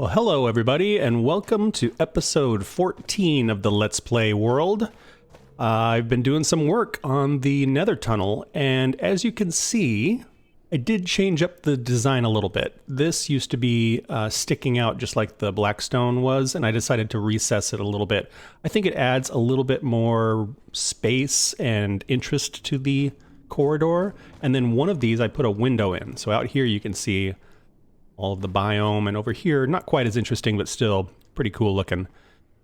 Well, hello everybody, and welcome to episode 14 of the Let's Play world. I've been doing some work on the Nether tunnel, and as you can see, I did change up the design a little bit. This used to be sticking out just like the blackstone was, and I decided to recess it a little bit. I think it adds a little bit more space and interest to the corridor, and then one of these I put a window in. So out here you can see all of the biome, and over here, not quite as interesting, but still pretty cool looking.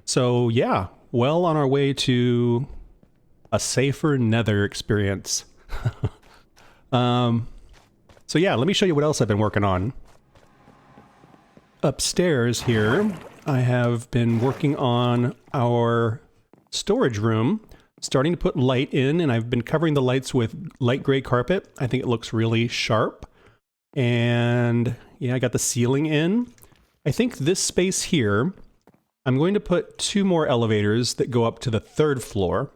So yeah, well on our way to a safer Nether experience. So yeah, let me show you what else I've been working on. Upstairs here, I have been working on our storage room, starting to put light in, and I've been covering the lights with light gray carpet. I think it looks really sharp. And yeah, I got the ceiling in. I think this space here, I'm going to put 2 more elevators that go up to the 3rd floor.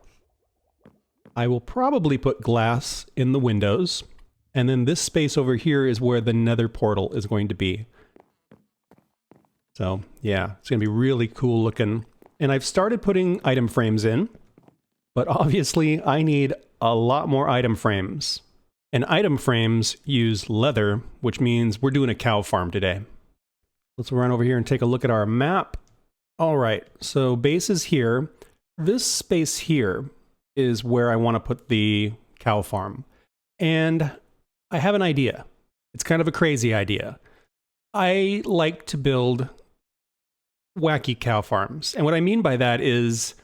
I will probably put glass in the windows. And then this space over here is where the Nether portal is going to be. So yeah, it's going to be really cool looking. And I've started putting item frames in, but obviously I need a lot more item frames. And item frames use leather, which means we're doing a cow farm today. Let's run over here and take a look at our map. All right, so base is here. This space here is where I want to put the cow farm. And I have an idea. It's kind of a crazy idea. I like to build wacky cow farms. And what I mean by that is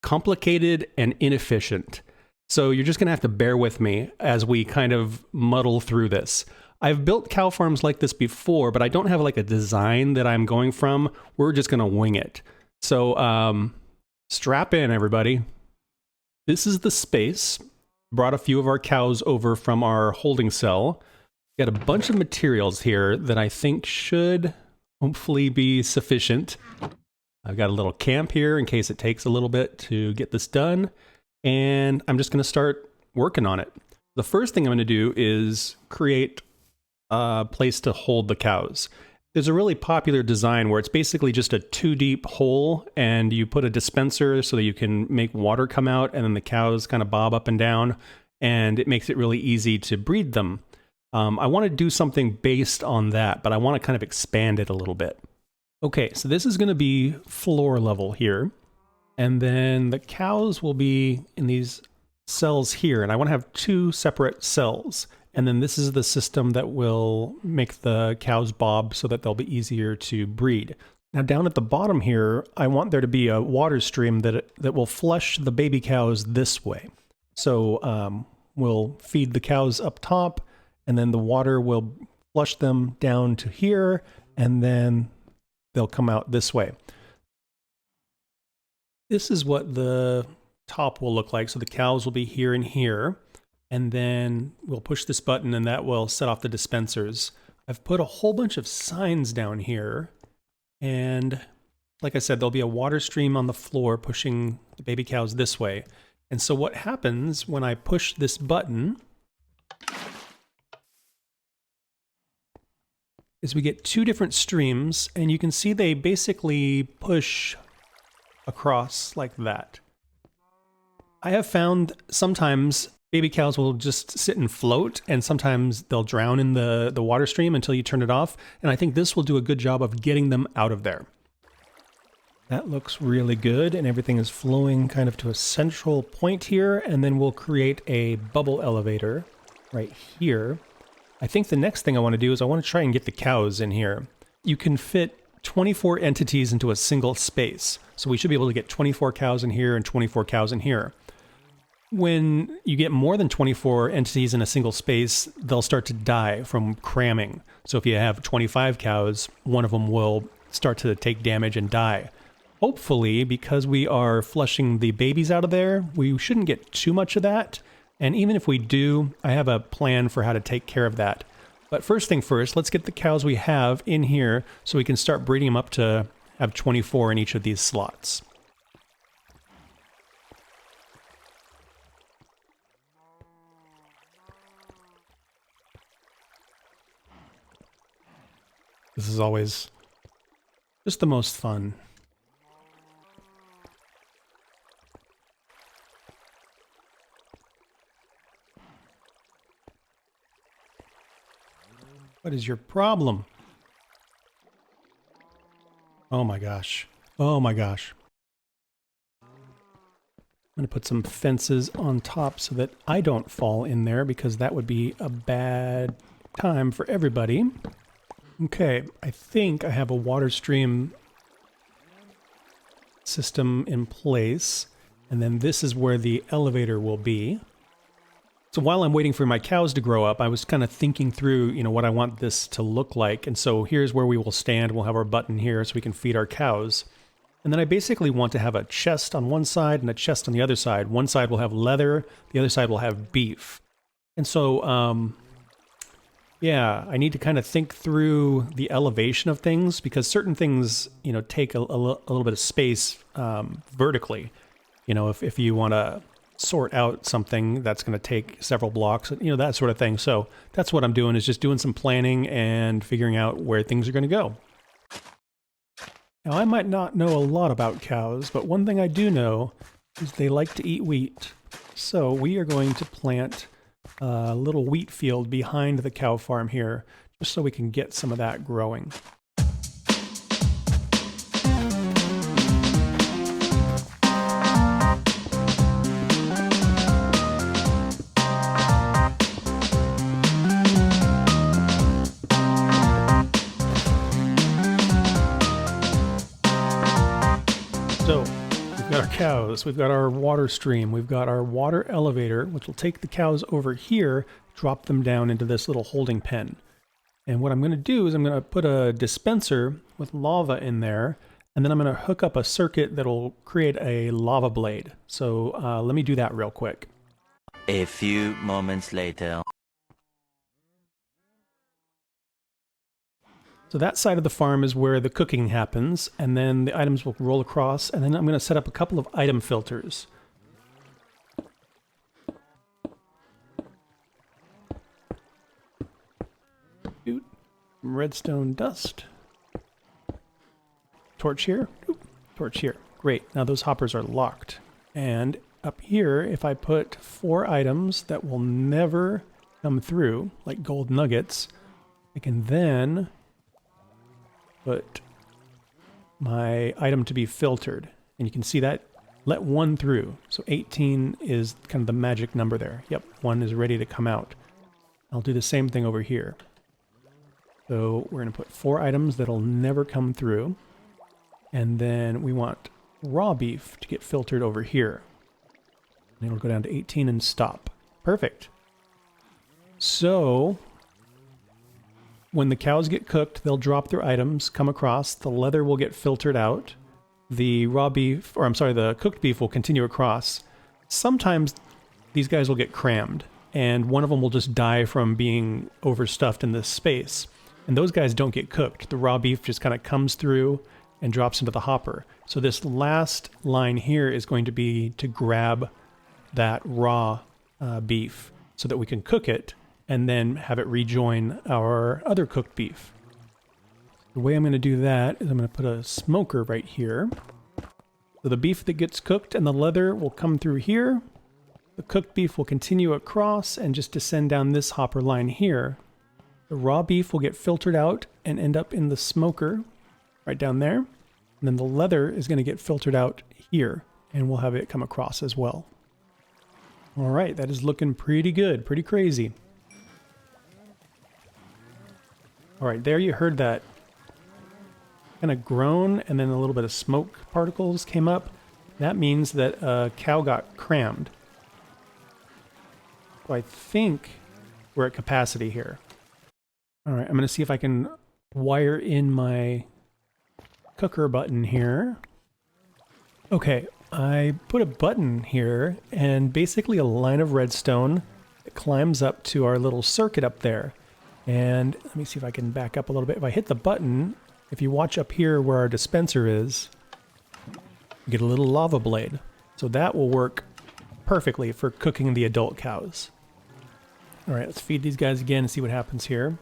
complicated and inefficient. So you're just going to have to bear with me as we kind of muddle through this. I've built cow farms like this before, but I don't have like a design that I'm going from. We're just going to wing it. So strap in, everybody. This is the space. Brought a few of our cows over from our holding cell. Got a bunch of materials here that I think should hopefully be sufficient. I've got a little camp here in case it takes a little bit to get this done. And I'm just going to start working on it. The first thing I'm going to do is create a place to hold the cows. There's a really popular design where it's basically just a 2-deep hole, and you put a dispenser so that you can make water come out, and then the cows kind of bob up and down, and it makes it really easy to breed them. I want to do something based on that, but I want to kind of expand it a little bit. Okay, so this is going to be floor level here. And then the cows will be in these cells here, and I want to have 2 separate cells. And then this is the system that will make the cows bob so that they'll be easier to breed. Now down at the bottom here, I want there to be a water stream that will flush the baby cows this way. So we'll feed the cows up top, and then the water will flush them down to here, and then they'll come out this way. This is what the top will look like. So the cows will be here and here. And then we'll push this button and that will set off the dispensers. I've put a whole bunch of signs down here. And like I said, there'll be a water stream on the floor pushing the baby cows this way. And so what happens when I push this button is we get 2 different streams, and you can see they basically push across like that. I have found sometimes baby cows will just sit and float, and sometimes they'll drown in the water stream until you turn it off, and I think this will do a good job of getting them out of there. That looks really good, and everything is flowing kind of to a central point here, and then we'll create a bubble elevator right here. I think the next thing I want to do is I want to try and get the cows in here. You can fit 24 entities into a single space. So we should be able to get 24 cows in here and 24 cows in here. When you get more than 24 entities in a single space, they'll start to die from cramming. So if you have 25 cows, one of them will start to take damage and die. Hopefully, because we are flushing the babies out of there, we shouldn't get too much of that. And even if we do, I have a plan for how to take care of that. But first thing first, let's get the cows we have in here so we can start breeding them up to have 24 in each of these slots. This is always Just the most fun. What is your problem? Oh my gosh. Oh my gosh. I'm going to put some fences on top so that I don't fall in there, because that would be a bad time for everybody. Okay, I think I have a water stream system in place, and then this is where the elevator will be. So while I'm waiting for my cows to grow up, I was kind of thinking through, what I want this to look like. And so here's where we will stand. We'll have our button here so we can feed our cows. And then I basically want to have a chest on one side and a chest on the other side. One side will have leather, the other side will have beef. And so, yeah, I need to kind of think through the elevation of things, because certain things, take a little bit of space vertically. If you want to sort out something that's going to take several blocks, that sort of thing. So that's what I'm doing, is just doing some planning and figuring out where things are going to go. Now, I might not know a lot about cows, but one thing I do know is they like to eat wheat. So we are going to plant a little wheat field behind the cow farm here, just so we can get some of that growing. So, we've got our cows, we've got our water stream, we've got our water elevator, which will take the cows over here, drop them down into this little holding pen. And what I'm going to do is I'm going to put a dispenser with lava in there, and then I'm going to hook up a circuit that will create a lava blade. So let me do that real quick. A few moments later. So that side of the farm is where the cooking happens, and then the items will roll across, and then I'm going to set up a couple of item filters. Redstone dust. Torch here. Torch here. Great. Now those hoppers are locked. And up here, if I put 4 items that will never come through, like gold nuggets, I can then put my item to be filtered. And you can see that. Let 1 through. So 18 is kind of the magic number there. Yep, 1 is ready to come out. I'll do the same thing over here. So we're going to put 4 items that'll never come through. And then we want raw beef to get filtered over here. And it'll go down to 18 and stop. Perfect. So when the cows get cooked, they'll drop their items, come across, the leather will get filtered out, the raw beef, or I'm sorry, the cooked beef will continue across. Sometimes these guys will get crammed, and one of them will just die from being overstuffed in this space. And those guys don't get cooked. The raw beef just kind of comes through and drops into the hopper. So this last line here is going to be to grab that raw beef so that we can cook it and then have it rejoin our other cooked beef. The way I'm going to do that is I'm going to put a smoker right here. So the beef that gets cooked and the leather will come through here. The cooked beef will continue across and just descend down this hopper line here. The raw beef will get filtered out and end up in the smoker right down there. And then the leather is going to get filtered out here, and we'll have it come across as well. All right, that is looking pretty good, pretty crazy. All right, there you heard that kind of groan, and then a little bit of smoke particles came up. That means that a cow got crammed. So I think we're at capacity here. All right, I'm going to see if I can wire in my cooker button here. Okay, I put a button here, and basically a line of redstone that climbs up to our little circuit up there. And let me see if I can back up a little bit. If I hit the button, if you watch up here where our dispenser is, you get a little lava blade. So that will work perfectly for cooking the adult cows. All right, let's feed these guys again and see what happens here.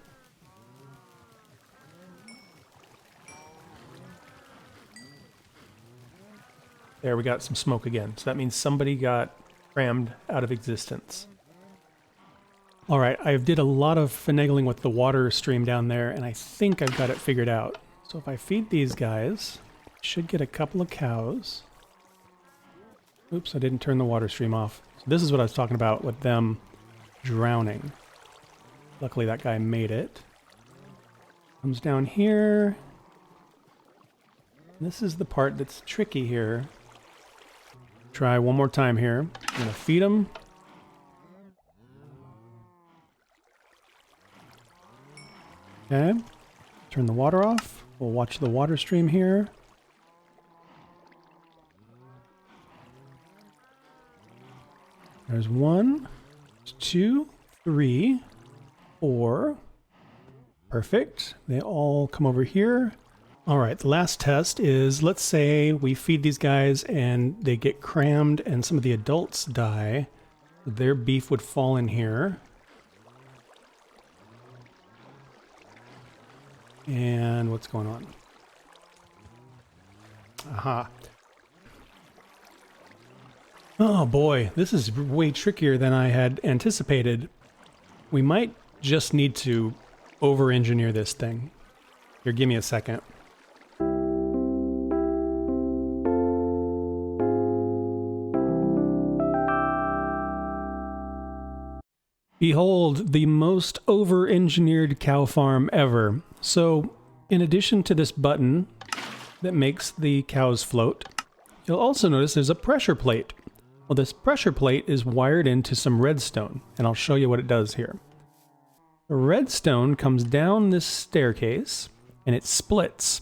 There, we got some smoke again. So that means somebody got crammed out of existence. All right, I did a lot of finagling with the water stream down there, and I think I've got it figured out. So if I feed these guys, I should get a couple of cows. Oops, I didn't turn the water stream off. So this is what I was talking about with them drowning. Luckily that guy made it. Comes down here. This is the part that's tricky here. Try one more time here. I'm gonna feed them. Okay. Turn the water off. We'll watch the water stream here. There's 1, 2, 3, 4. Perfect. They all come over here. All right, the last test is, let's say we feed these guys and they get crammed and some of the adults die. Their beef would fall in here. And what's going on? Aha. Oh boy, this is way trickier than I had anticipated. We might just need to over-engineer this thing. Here, give me a second. Behold, the most over-engineered cow farm ever. So, in addition to this button that makes the cows float, you'll also notice there's a pressure plate. Well, this pressure plate is wired into some redstone, and I'll show you what it does here. The redstone comes down this staircase, and it splits.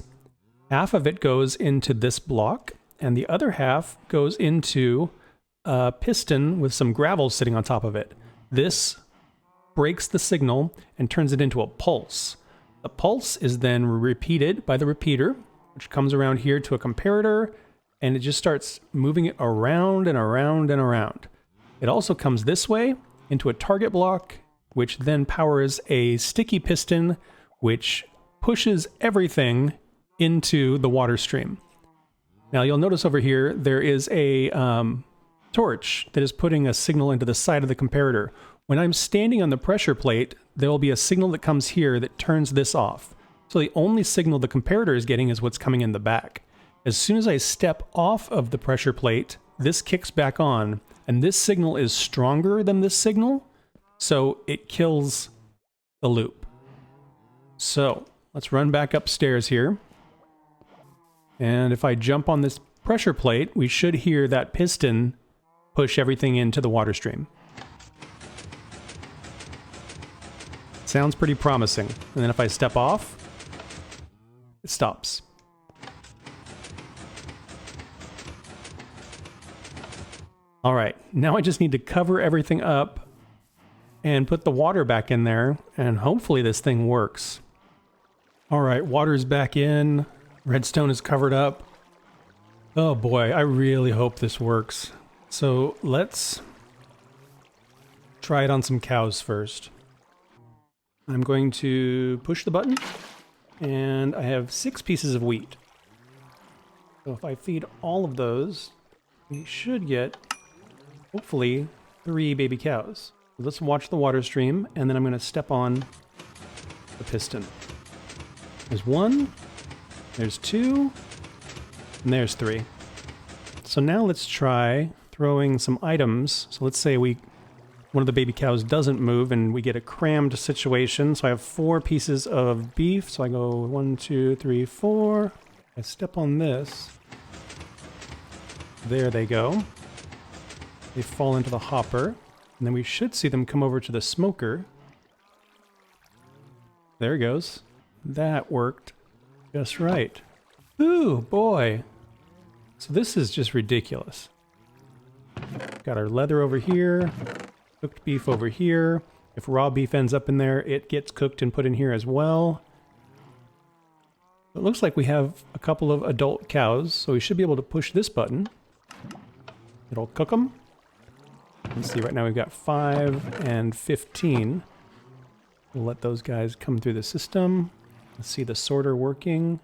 Half of it goes into this block, and the other half goes into a piston with some gravel sitting on top of it. This breaks the signal and turns it into a pulse. The pulse is then repeated by the repeater, which comes around here to a comparator, and it just starts moving it around and around and around. It also comes this way into a target block, which then powers a sticky piston, which pushes everything into the water stream. Now you'll notice over here there is a torch that is putting a signal into the side of the comparator. When I'm standing on the pressure plate, there will be a signal that comes here that turns this off. So the only signal the comparator is getting is what's coming in the back. As soon as I step off of the pressure plate, this kicks back on, and this signal is stronger than this signal, so it kills the loop. So let's run back upstairs here. And if I jump on this pressure plate, we should hear that piston push everything into the water stream. Sounds pretty promising. And then if I step off, it stops. All right, now I just need to cover everything up and put the water back in there, and hopefully this thing works. All right, water's back in. Redstone is covered up. Oh boy, I really hope this works. So let's try it on some cows first. I'm going to push the button, and I have 6 pieces of wheat. So if I feed all of those, we should get, hopefully, 3 baby cows. Let's watch the water stream, and then I'm going to step on the piston. There's 1, there's 2, and there's 3. So now let's try throwing some items. So let's say one of the baby cows doesn't move and we get a crammed situation. So I have 4 pieces of beef. So I go 1, 2, 3, 4. I step on this. There they go. They fall into the hopper. And then we should see them come over to the smoker. There it goes. That worked just right. Ooh, boy. So this is just ridiculous. Got our leather over here. Cooked beef over here. If raw beef ends up in there, it gets cooked and put in here as well. It looks like we have a couple of adult cows, so we should be able to push this button. It'll cook them. Let's see, right now we've got 5 and 15. We'll let those guys come through the system. Let's see the sorter working.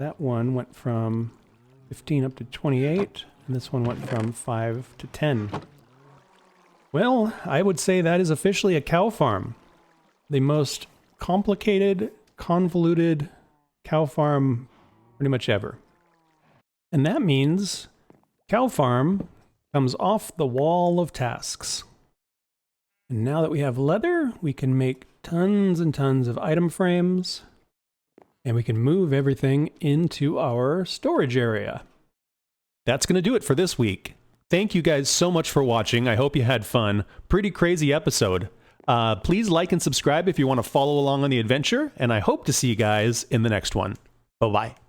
that one went from 15 up to 28, and this one went from 5 to 10. Well, I would say that is officially a cow farm. The most complicated, convoluted cow farm pretty much ever. And that means cow farm comes off the wall of tasks. And now that we have leather, we can make tons and tons of item frames, and we can move everything into our storage area. That's going to do it for this week. Thank you guys so much for watching. I hope you had fun. Pretty crazy episode. Please like and subscribe if you want to follow along on the adventure, and I hope to see you guys in the next one. Bye-bye.